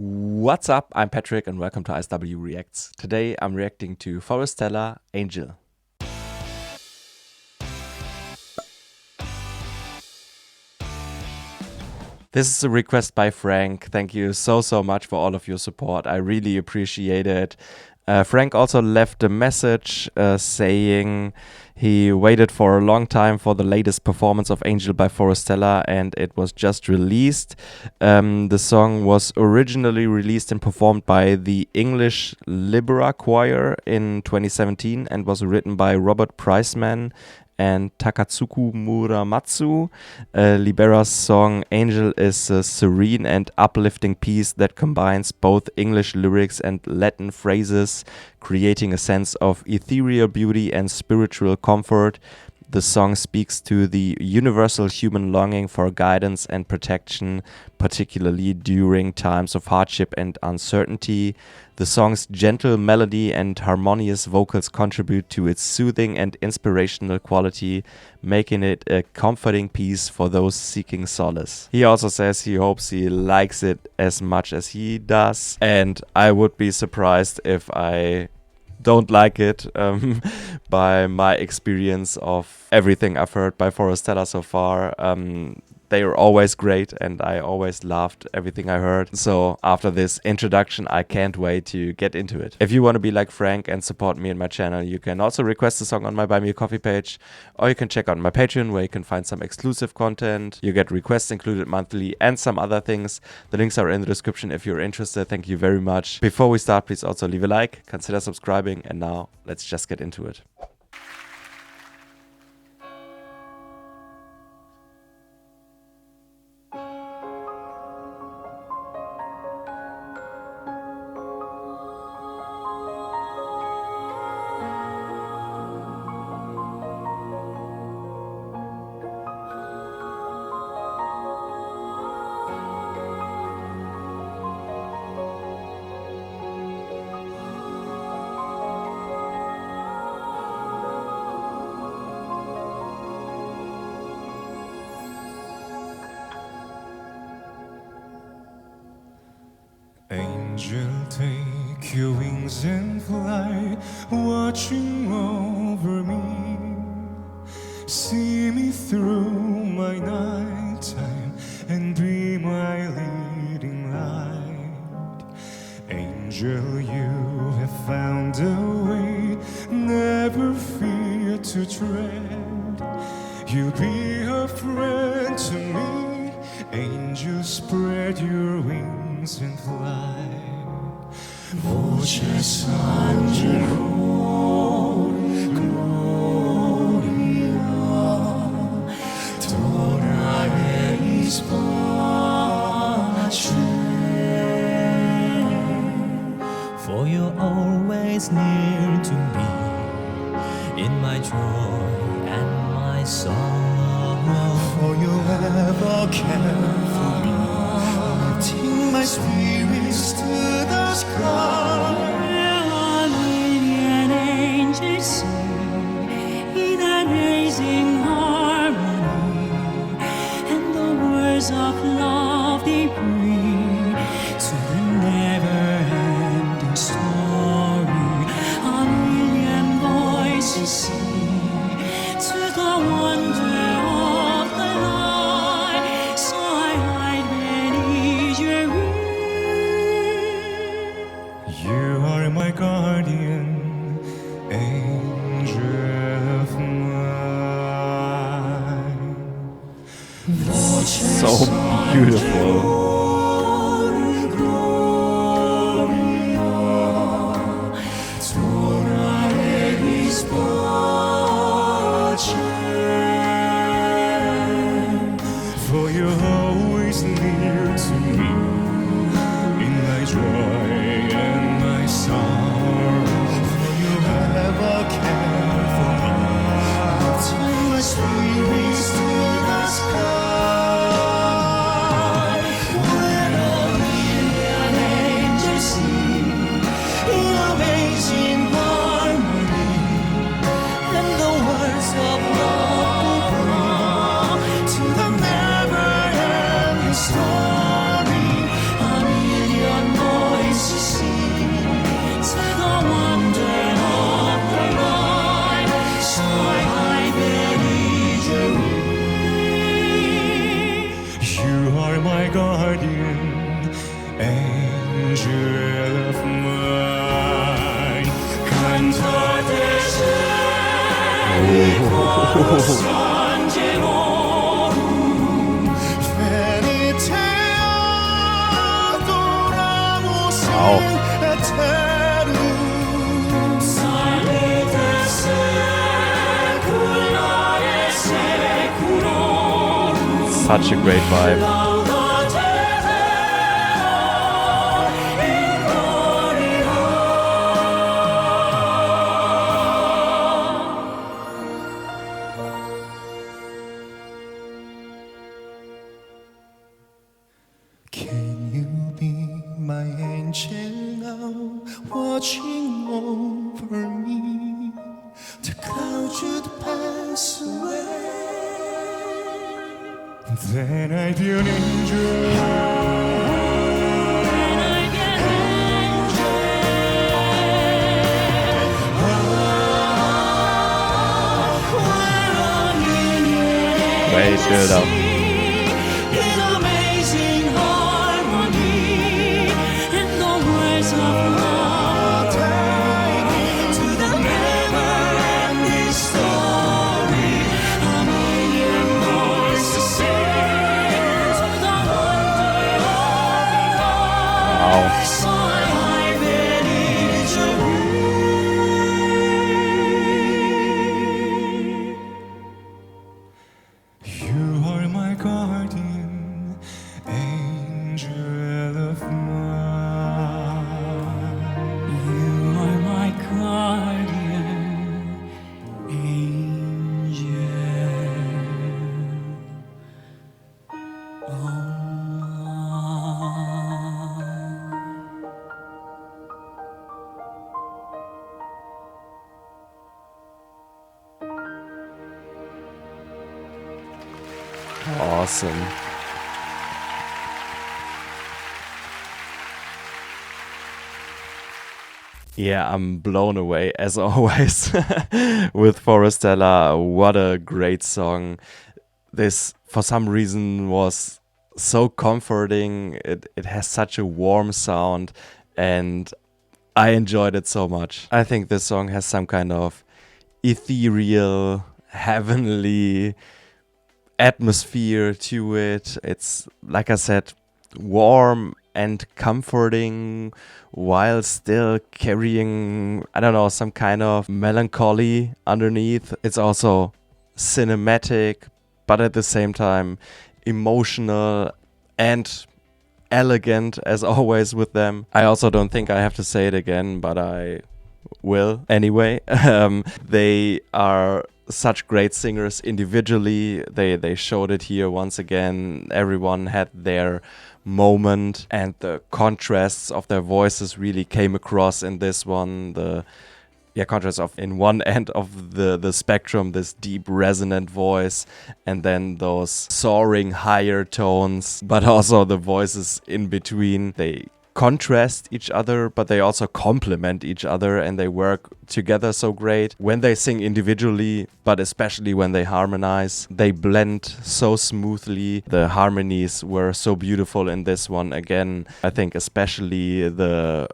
What's up? I'm Patrick and welcome to ISW Reacts. Today I'm reacting to Forestella, Angel. This is a request by Frank. Thank you so much for all of your support. I really appreciate it. Frank also left a message saying he waited for a long time for the latest performance of Angel by Forestella and it was just released. The song was originally released and performed by the English Libera Choir in 2017 and was written by Robert Priceman and Takatsuku Muramatsu. Libera's song Angel is a serene and uplifting piece that combines both English lyrics and Latin phrases, creating a sense of ethereal beauty and spiritual comfort. The song speaks to the universal human longing for guidance and protection, particularly during times of hardship and uncertainty. The song's gentle melody and harmonious vocals contribute to its soothing and inspirational quality, making it a comforting piece for those seeking solace. He also says he hopes he likes it as much as he does, and I would be surprised if I don't like it by my experience of everything I've heard by Forestella so far. They are always great and I always loved everything I heard. So after this introduction, I can't wait to get into it. If you want to be like Frank and support me and my channel, you can also request a song on my Buy Me a Coffee page, or you can check out my Patreon where you can find some exclusive content. You get requests included monthly and some other things. The links are in the description if you're interested. Thank you very much. Before we start, please also leave a like, consider subscribing, and now let's just get into it. Angel, take your wings and fly, watching over me. See me through my nighttime and be my leading light. Angel, you have found a way, never fear to tread. You'll be a friend to me. Angel, spread your wings and fly. Voces angelo, gloria, tora eis pace. For you're always near to me, in my joy and my sorrow. For you ever care for me, lifting my spirits to the sky. An angel sing in amazing harmony, and the words of love they bring to the never-ending story. A million voices sing to the wonder of the light, so I hide beneath your wings. angel of mine, cantate Such a great vibe. Can you be my angel now, watching over me? The clouds should pass away, then I'd be an angel. Great build up. You are my guardian, angel of mine. You are my guardian angel. Awesome. Yeah, I'm blown away as always with Forestella. What a great song. This, for some reason, was so comforting. It has such a warm sound and I enjoyed it so much. I think this song has some kind of ethereal, heavenly atmosphere to it. It's, like I said, warm and comforting while still carrying, I don't know, some kind of melancholy underneath. It's also cinematic, but at the same time emotional and elegant, as always with them. I also don't think I have to say it again, but I will anyway. They are such great singers individually. They showed it here once again. Everyone had their moment and the contrasts of their voices really came across in this one. The contrast of, in one end of the spectrum, this deep resonant voice, and then those soaring higher tones, but also the voices in between. They contrast each other, but they also complement each other, and they work together so great. When they sing individually, but especially when they harmonize, they blend so smoothly. The harmonies were so beautiful in this one. Again, I think especially the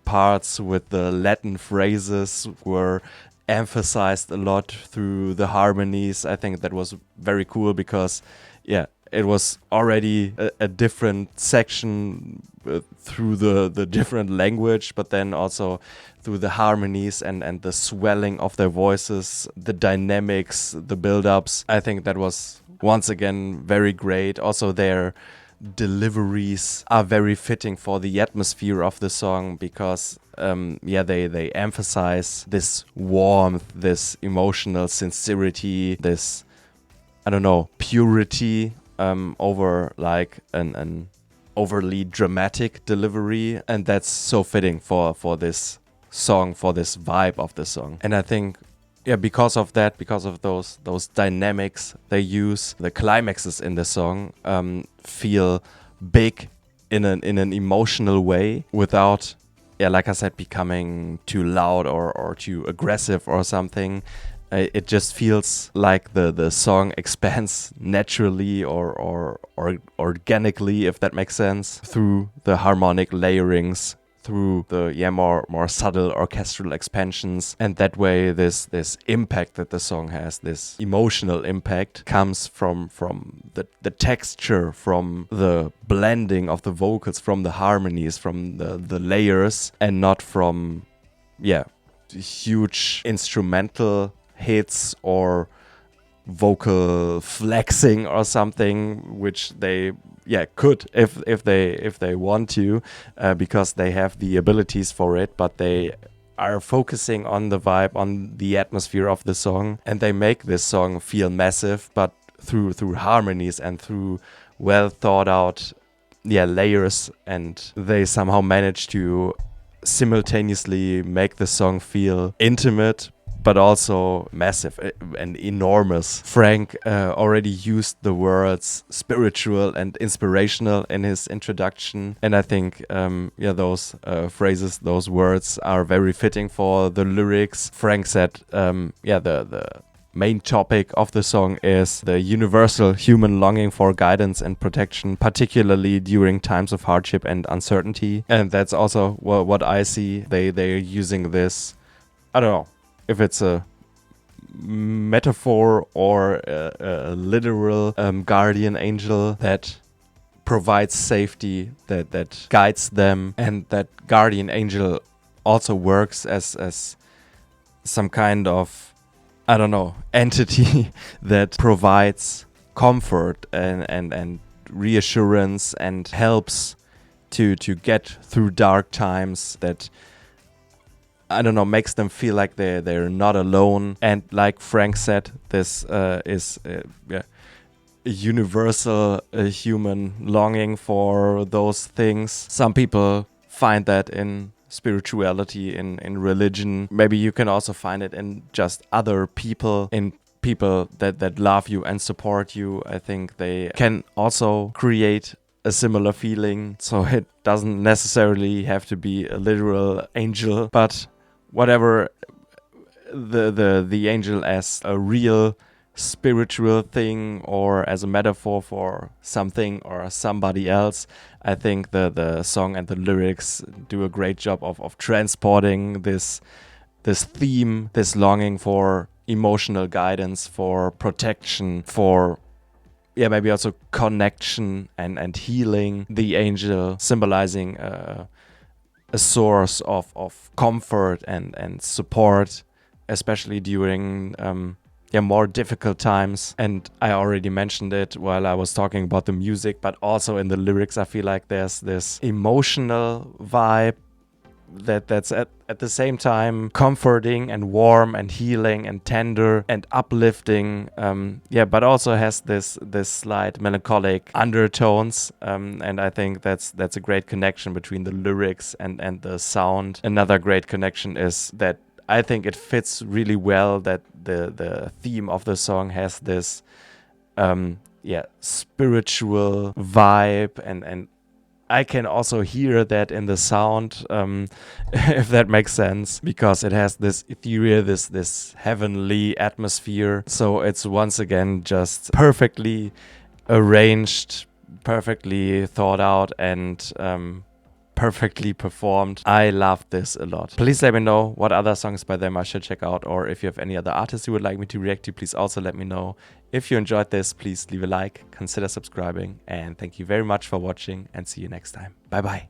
parts with the Latin phrases were emphasized a lot through the harmonies. I think that was very cool because, yeah, it was already a different section through the different language, but then also through the harmonies and the swelling of their voices, the dynamics, the build-ups. I think that was, once again, very great. Also, their deliveries are very fitting for the atmosphere of the song because they emphasize this warmth, this emotional sincerity, this, I don't know, purity over like an overly dramatic delivery, and that's so fitting for this song, for this vibe of the song. And I think, yeah, because of that, because of those dynamics they use, the climaxes in the song feel big in an emotional way without, yeah, like I said, becoming too loud or too aggressive or something. It just feels like the song expands naturally or organically, if that makes sense, through the harmonic layerings, through the more subtle orchestral expansions, and that way this impact that the song has, this emotional impact, comes from the texture, from the blending of the vocals, from the harmonies, from the layers, and not from huge instrumental hits or vocal flexing or something, which they could if they want to, because they have the abilities for it, but they are focusing on the vibe, on the atmosphere of the song, and they make this song feel massive, but through harmonies and through well thought out layers, and they somehow manage to simultaneously make the song feel intimate but also massive and enormous. Frank already used the words spiritual and inspirational in his introduction, and I think those phrases, those words are very fitting for the lyrics. Frank said the main topic of the song is the universal human longing for guidance and protection, particularly during times of hardship and uncertainty. And that's also what I see. They're using this, I don't know if it's a metaphor or a literal guardian angel that provides safety, that guides them, and that guardian angel also works as some kind of, I don't know, entity that provides comfort and reassurance and helps to get through dark times, that, I don't know, makes them feel like they're not alone. And like Frank said, this is a universal human longing for those things. Some people find that in spirituality, in religion. Maybe you can also find it in just other people, in people that love you and support you. I think they can also create a similar feeling. So it doesn't necessarily have to be a literal angel, but whatever, the angel as a real spiritual thing or as a metaphor for something or somebody else, I think the song and the lyrics do a great job of transporting this theme, this longing for emotional guidance, for protection, for maybe also connection and healing. The angel symbolizing a source of comfort and support, especially during more difficult times. And I already mentioned it while I was talking about the music, but also in the lyrics I feel like there's this emotional vibe that's at the same time comforting and warm and healing and tender and uplifting, but also has this slight melancholic undertones, and I think that's a great connection between the lyrics and the sound. Another great connection is that I think it fits really well that the theme of the song has this spiritual vibe, and I can also hear that in the sound, if that makes sense, because it has this ethereal, this heavenly atmosphere. So it's once again just perfectly arranged, perfectly thought out, and perfectly performed. I love this a lot. Please let me know what other songs by them I should check out, or if you have any other artists you would like me to react to, please also let me know. If you enjoyed this, please leave a like, consider subscribing, and thank you very much for watching, and see you next time. Bye bye.